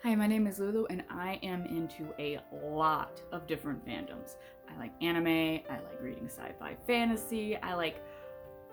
Hi, my name is Lulu, and I am into a lot of different fandoms. I like anime, I like reading sci fi fantasy, I like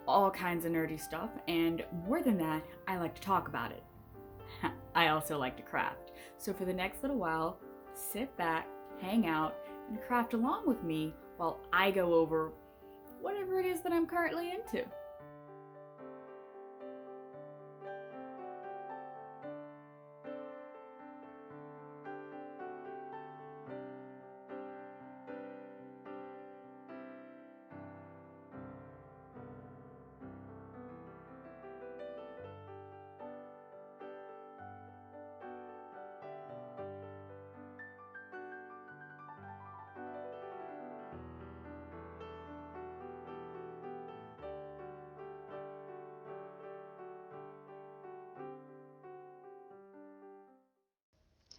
all kinds of nerdy stuff, and more than that, I like to talk about it. I also like to craft. So, for the next little while, sit back, hang out, and craft along with me while I go over whatever it is that I'm currently into.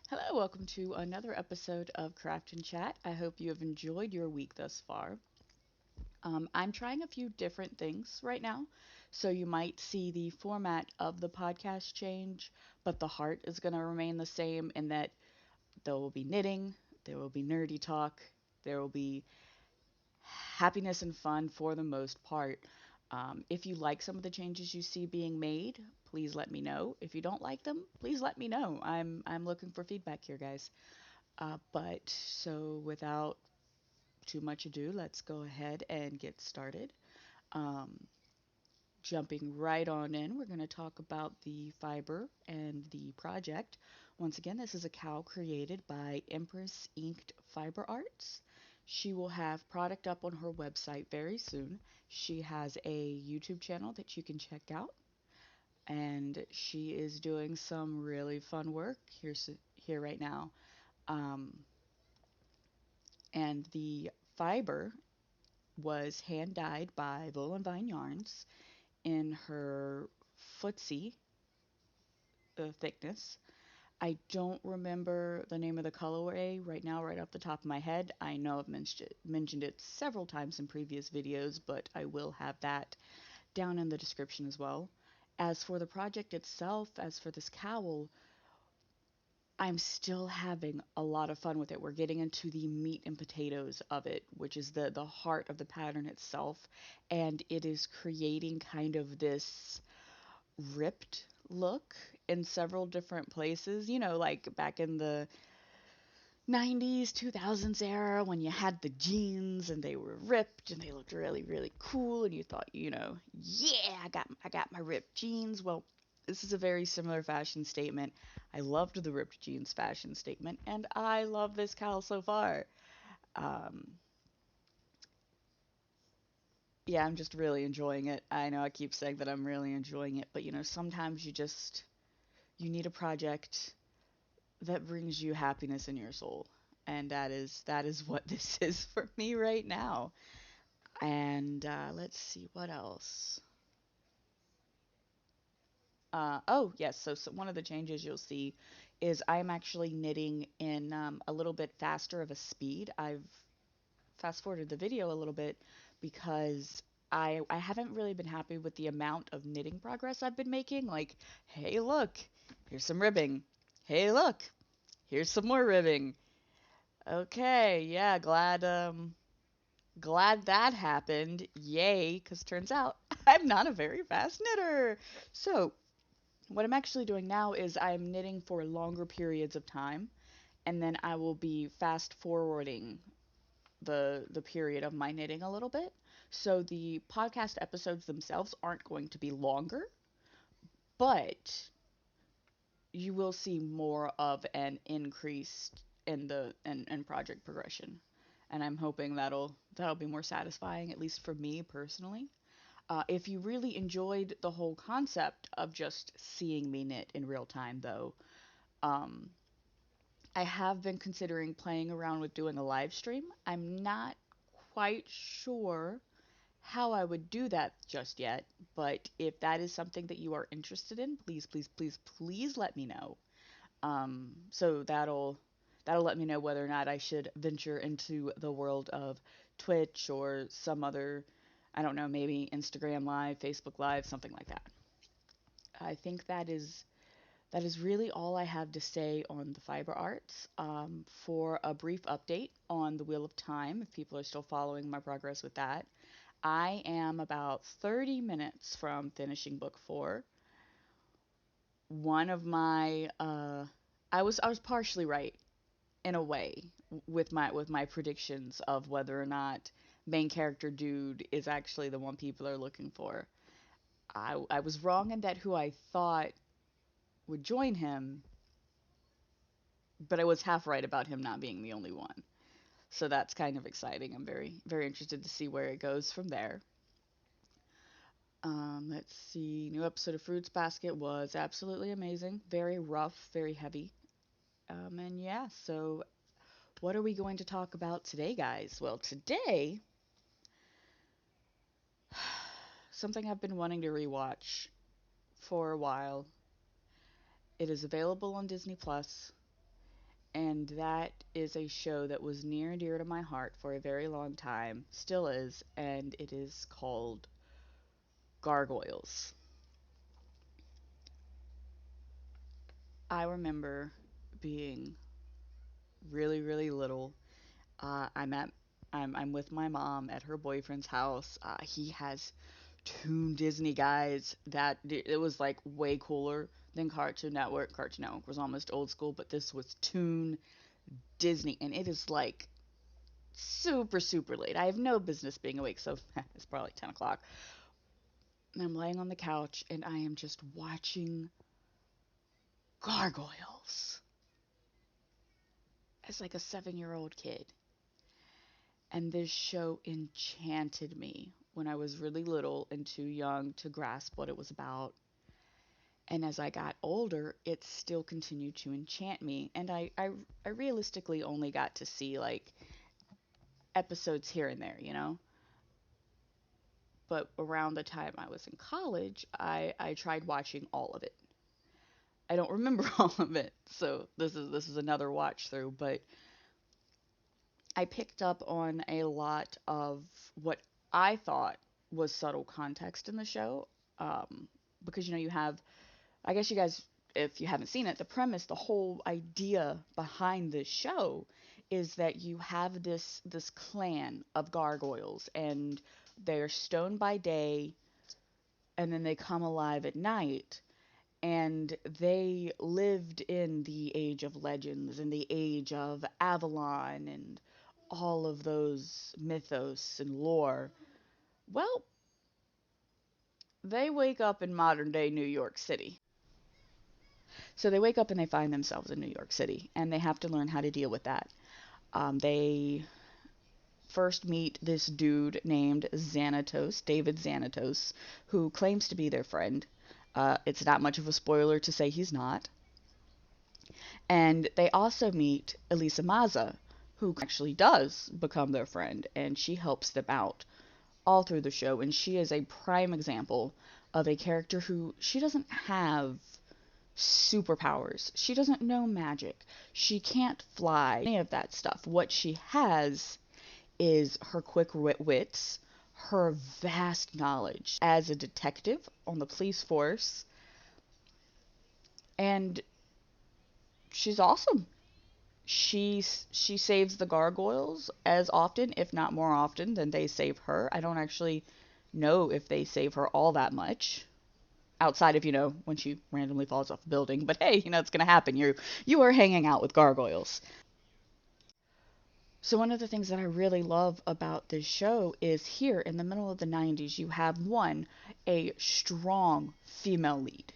Hello, welcome to another episode of Craft and Chat. I hope you have enjoyed your week thus far. I'm trying a few different things right now, so you might see the format of the podcast change, but the heart is going to remain the same in that there will be knitting, there will be nerdy talk, there will be happiness and fun for the most part. If you like some of the changes you see being made, please let me know. If you don't like them, please let me know. I'm looking for feedback here, guys. But without too much ado, let's go ahead and get started. Um, Jumping right on in, we're going to talk about the fiber and the project. Once again, this is a cowl created by Empress Inked Fiber Arts. She will have product up on her website very soon. She has a YouTube channel that you can check out, and she is doing some really fun work here right now. Um, and the fiber was hand dyed by Voolenvine Yarns in her footsie thickness. I don't remember the name of the colorway right now, right off the top of my head. I know I've mentioned it several times in previous videos, but I will have that down in the description as well. As for the project itself, as for this cowl, I'm still having a lot of fun with it. We're getting into the meat and potatoes of it, which is the heart of the pattern itself, and it is creating kind of this ripped look in several different places. You know, like back in the 90s, 2000s era when you had the jeans and they were ripped and they looked really really cool and you thought, yeah, I got my ripped jeans. Well, this is a very similar fashion statement. I loved the ripped jeans fashion statement and I love this cowl so far. Um yeah, I'm just really enjoying it. I know I keep saying that I'm really enjoying it, but sometimes you need a project that brings you happiness in your soul. And that is what this is for me right now. And let's see what else. Oh yes, so one of the changes you'll see is I'm actually knitting in a little bit faster of a speed. I've fast forwarded the video a little bit because I haven't really been happy with the amount of knitting progress I've been making. Like, hey look, here's some ribbing. Hey look, here's some more ribbing. Okay, yeah, glad that happened. Yay, cuz turns out I'm not a very fast knitter. So, what I'm actually doing now is I'm knitting for longer periods of time and then I will be fast forwarding the period of my knitting a little bit. So the podcast episodes themselves aren't going to be longer, but you will see more of an increase in in project progression, and I'm hoping that'll be more satisfying, at least for me personally. If you really enjoyed the whole concept of just seeing me knit in real time, though, um, I have been considering playing around with doing a live stream. I'm not quite sure how I would do that just yet, but if that is something that you are interested in, please, please, please, please let me know. So that'll let me know whether or not I should venture into the world of Twitch or some other, I don't know, maybe Instagram Live, Facebook Live, something like that. I think that is that is really all I have to say on the fiber arts. For a brief update on the Wheel of Time, if people are still following my progress with that, I am about 30 minutes from finishing book four. One of my, I was partially right in a way with my predictions of whether or not main character dude is actually the one people are looking for. I was wrong in that who I thought would join him, but I was half right about him not being the only one. So that's kind of exciting. I'm very interested to see where it goes from there. Let's see. New episode of Fruits Basket was absolutely amazing. Very rough, very heavy. And yeah, so what are we going to talk about today, guys? Well, today, something I've been wanting to rewatch for a while. It is available on Disney Plus, and that is a show that was near and dear to my heart for a very long time, still is, and it is called Gargoyles. I remember being really little. I'm at I'm with my mom at her boyfriend's house. He has Toon Disney guys that it was like way cooler than Cartoon Network. Cartoon Network was almost old school, but this was Toon Disney, and it is like super late. I have no business being awake, so it's probably 10 o'clock. And I'm laying on the couch and I am just watching Gargoyles as like a 7-year old kid. And this show enchanted me when I was really little and too young to grasp what it was about. And as I got older, it still continued to enchant me. And I realistically only got to see like episodes here and there, you know? But around the time I was in college, I tried watching all of it. I don't remember all of it, so this is another watch through. But I picked up on a lot of what I thought was subtle context in the show, um, because you have, I guess you guys, if you haven't seen it, the premise, the whole idea behind this show is that you have this clan of gargoyles, and they're stoned by day, and then they come alive at night, and they lived in the age of legends and the age of Avalon and all of those mythos and lore. Well, they wake up in modern day New York City. So they wake up and they find themselves in New York City, and they have to learn how to deal with that. They first meet this dude named Xanatos, David Xanatos, who claims to be their friend. It's not much of a spoiler to say he's not. And they also meet Elisa Maza, who actually does become their friend, and she helps them out all through the show. And she is a prime example of a character who she doesn't have superpowers. She doesn't know magic. She can't fly, any of that stuff. What she has is her quick wits, her vast knowledge as a detective on the police force, and she's awesome. She saves the gargoyles as often, if not more often, than they save her. I don't actually know if they save her all that much. Outside of, when she randomly falls off a building. But hey, it's gonna happen. You are hanging out with gargoyles. So one of the things that I really love about this show is here in the middle of the 90s, you have one, a strong female lead,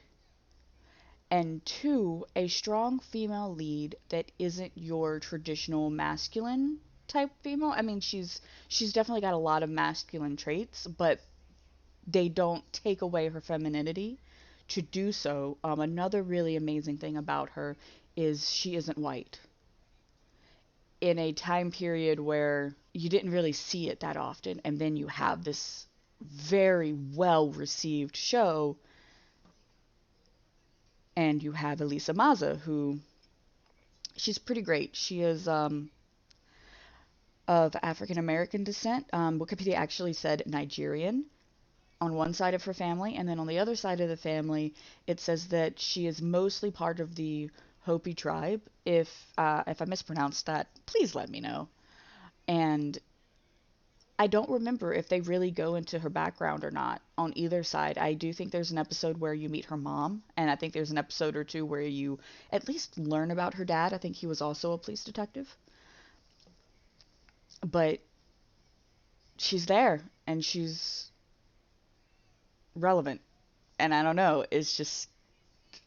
and two, a strong female lead that isn't your traditional masculine type female. I mean, she's definitely got a lot of masculine traits, but they don't take away her femininity to do so. Another really amazing thing about her is she isn't white. In a time period where you didn't really see it that often, and then you have this very well received show, and you have Elisa Maza, who she's pretty great. She is of African American descent. Wikipedia actually said Nigerian. on one side of her family, and then on the other side of the family, it says that she is mostly part of the Hopi tribe. If I mispronounced that, please let me know. And I don't remember if they really go into her background or not on either side. I do think there's an episode where you meet her mom, and I think there's an episode or two where you at least learn about her dad. I think he was also a police detective. But she's there, and she's relevant. And I don't know, it's just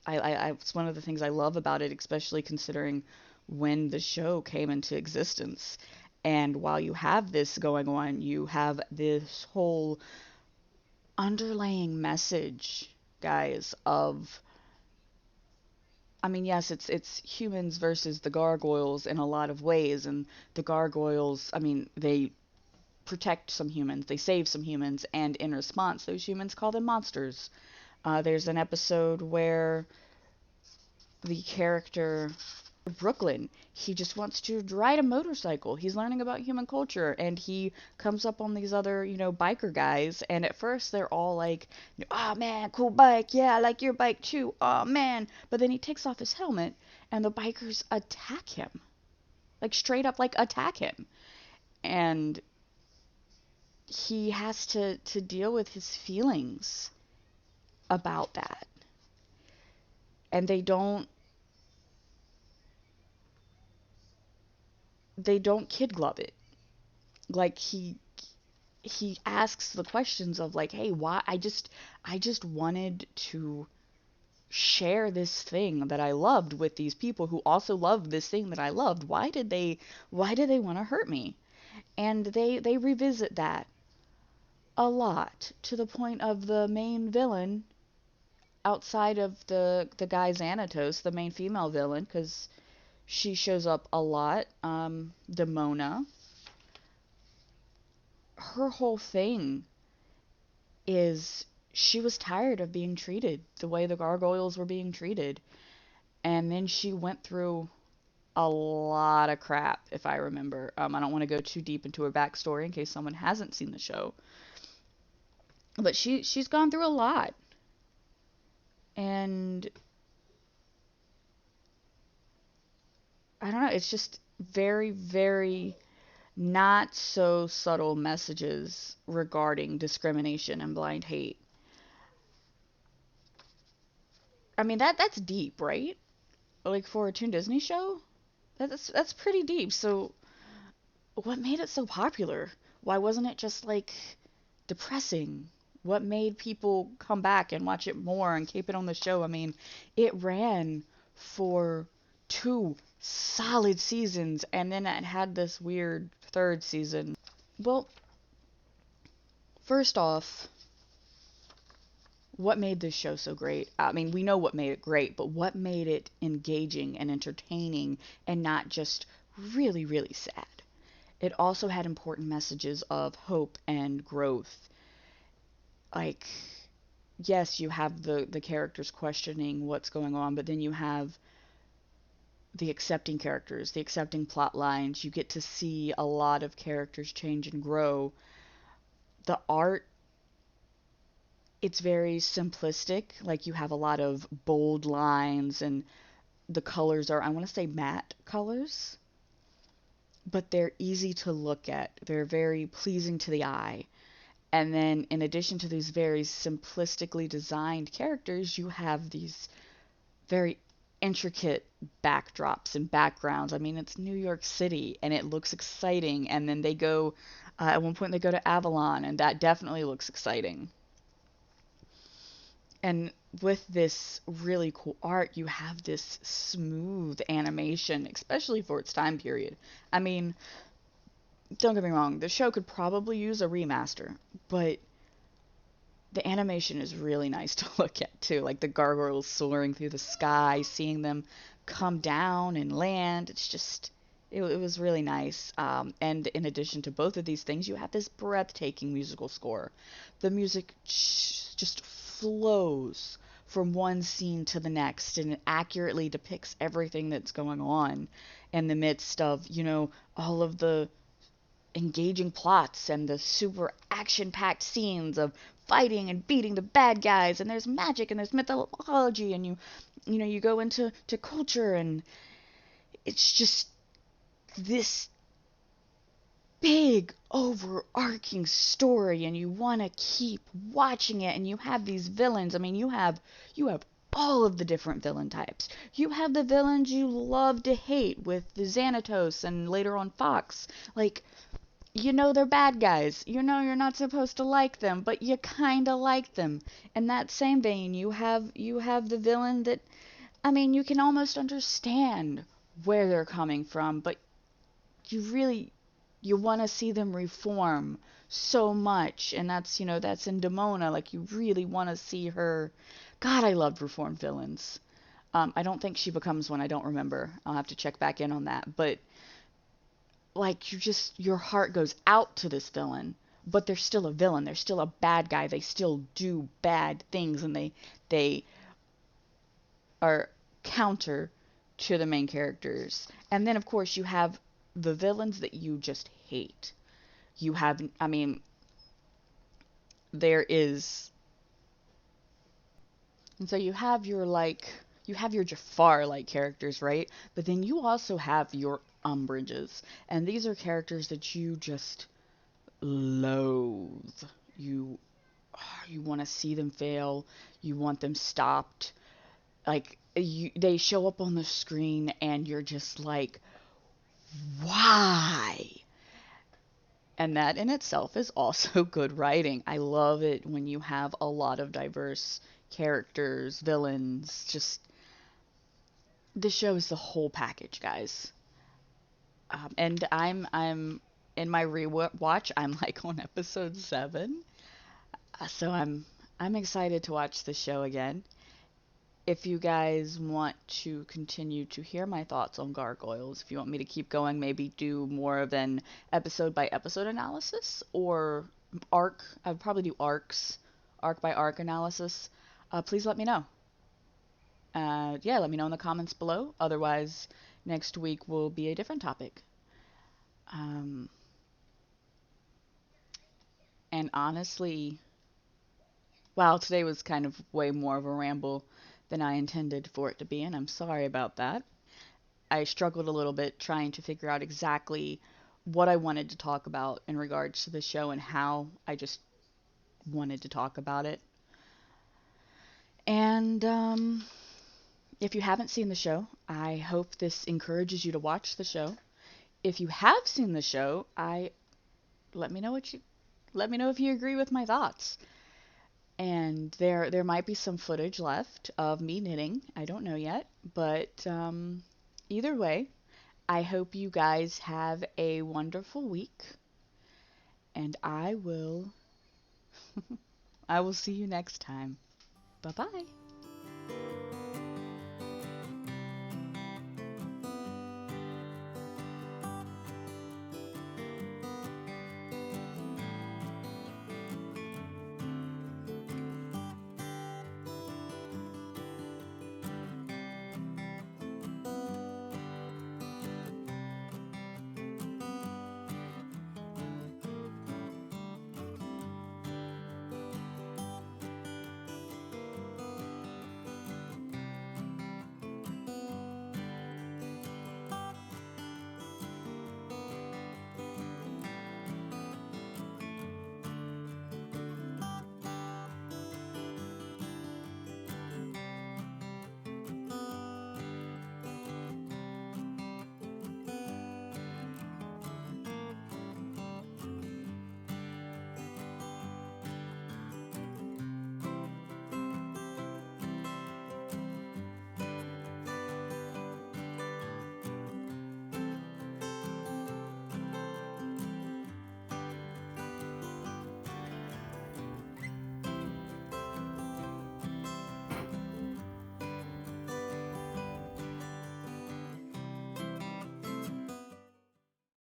it's one of the things I love about it, especially considering when the show came into existence. And while you have this going on, you have this whole underlying message, guys, of, I mean, yes, it's humans versus the gargoyles in a lot of ways, and the gargoyles, I mean, they protect some humans, they save some humans, and in response, those humans call them monsters. There's an episode where the character Brooklyn, he just wants to ride a motorcycle. He's learning about human culture, and he comes up on these other, biker guys. And at first, they're all like, "Oh man, cool bike. Yeah, I like your bike too. Oh man." But then he takes off his helmet, and the bikers attack him. Like, straight up, like, attack him. And he has to deal with his feelings about that. And they don't kid glove it. Like, he asks the questions of, like, hey, why, I just wanted to share this thing that I loved with these people who also loved this thing that I loved. Why did they want to hurt me? And they revisit that a lot, to the point of the main villain, outside of the guy Xanatos, the main female villain, because she shows up a lot. Demona, her whole thing is she was tired of being treated the way the gargoyles were being treated. And then she went through a lot of crap, if I remember. I don't want to go too deep into her backstory in case someone hasn't seen the show. But she's gone through a lot. And I don't know, it's just very, very not so subtle messages regarding discrimination and blind hate. I mean, that's deep, right? Like, for a Toon Disney show? That's pretty deep. So what made it so popular? Why wasn't it just like depressing? What made people come back and watch it more and keep it on the show? I mean, it ran for 2 solid seasons, and then it had this weird third season. Well, first off, what made this show so great? I mean, we know what made it great, but what made it engaging and entertaining and not just really, really sad? It also had important messages of hope and growth. Like, yes, you have the characters questioning what's going on, but then you have the accepting characters, the accepting plot lines. You get to see a lot of characters change and grow. The art, it's very simplistic. Like, you have a lot of bold lines, and the colors are, I want to say, matte colors, but they're easy to look at. They're very pleasing to the eye. And then, in addition to these very simplistically designed characters, you have these very intricate backdrops and backgrounds. I mean, it's New York City, and it looks exciting. And then they go, at one point, they go to Avalon, and that definitely looks exciting. And with this really cool art, you have this smooth animation, especially for its time period. I mean, don't get me wrong, the show could probably use a remaster, but the animation is really nice to look at too. Like the gargoyles soaring through the sky, seeing them come down and land. It's just, it was really nice. And in addition to both of these things, you have this breathtaking musical score. The music just flows from one scene to the next, and it accurately depicts everything that's going on in the midst of, all of the engaging plots and the super action-packed scenes of fighting and beating the bad guys, and there's magic and there's mythology, and you go into culture, and it's just this big overarching story, and you want to keep watching it, and you have these villains. I mean, you have all of the different villain types. You have the villains you love to hate with the Xanatos and later on Fox. Like, they're bad guys. You're not supposed to like them, but you kind of like them. In that same vein, you have the villain that, I mean, you can almost understand where they're coming from, but you want to see them reform so much, and that's in Demona. Like, you really want to see her. God, I loved reformed villains. I don't think she becomes one. I don't remember. I'll have to check back in on that. But like, your heart goes out to this villain, but they're still a villain. They're still a bad guy. They still do bad things, and they are counter to the main characters. And then, of course, you have the villains that you just hate. I mean, there is. And so you have your Jafar-like characters, right? But then you also have your Umbridges. And these are characters that you just loathe. You you want to see them fail. You want them stopped. Like, they show up on the screen and you're just like, why? And that in itself is also good writing. I love it when you have a lot of diverse characters, villains, just the show is the whole package, guys. And I'm in my rewatch. I'm like on episode 7, so I'm excited to watch the show again. If you guys want to continue to hear my thoughts on Gargoyles, if you want me to keep going, maybe do more of an episode by episode analysis or arc, I would probably do arc by arc analysis. Please let me know. Yeah, let me know in the comments below. Otherwise, next week will be a different topic. Um, and honestly, wow, today was kind of way more of a ramble than I intended for it to be, and I'm sorry about that. I struggled a little bit trying to figure out exactly what I wanted to talk about in regards to the show and how I just wanted to talk about it. And if you haven't seen the show, I hope this encourages you to watch the show. If you have seen the show, let me know let me know if you agree with my thoughts. And there might be some footage left of me knitting. I don't know yet, but either way, I hope you guys have a wonderful week, and I will I will see you next time. Bye-bye.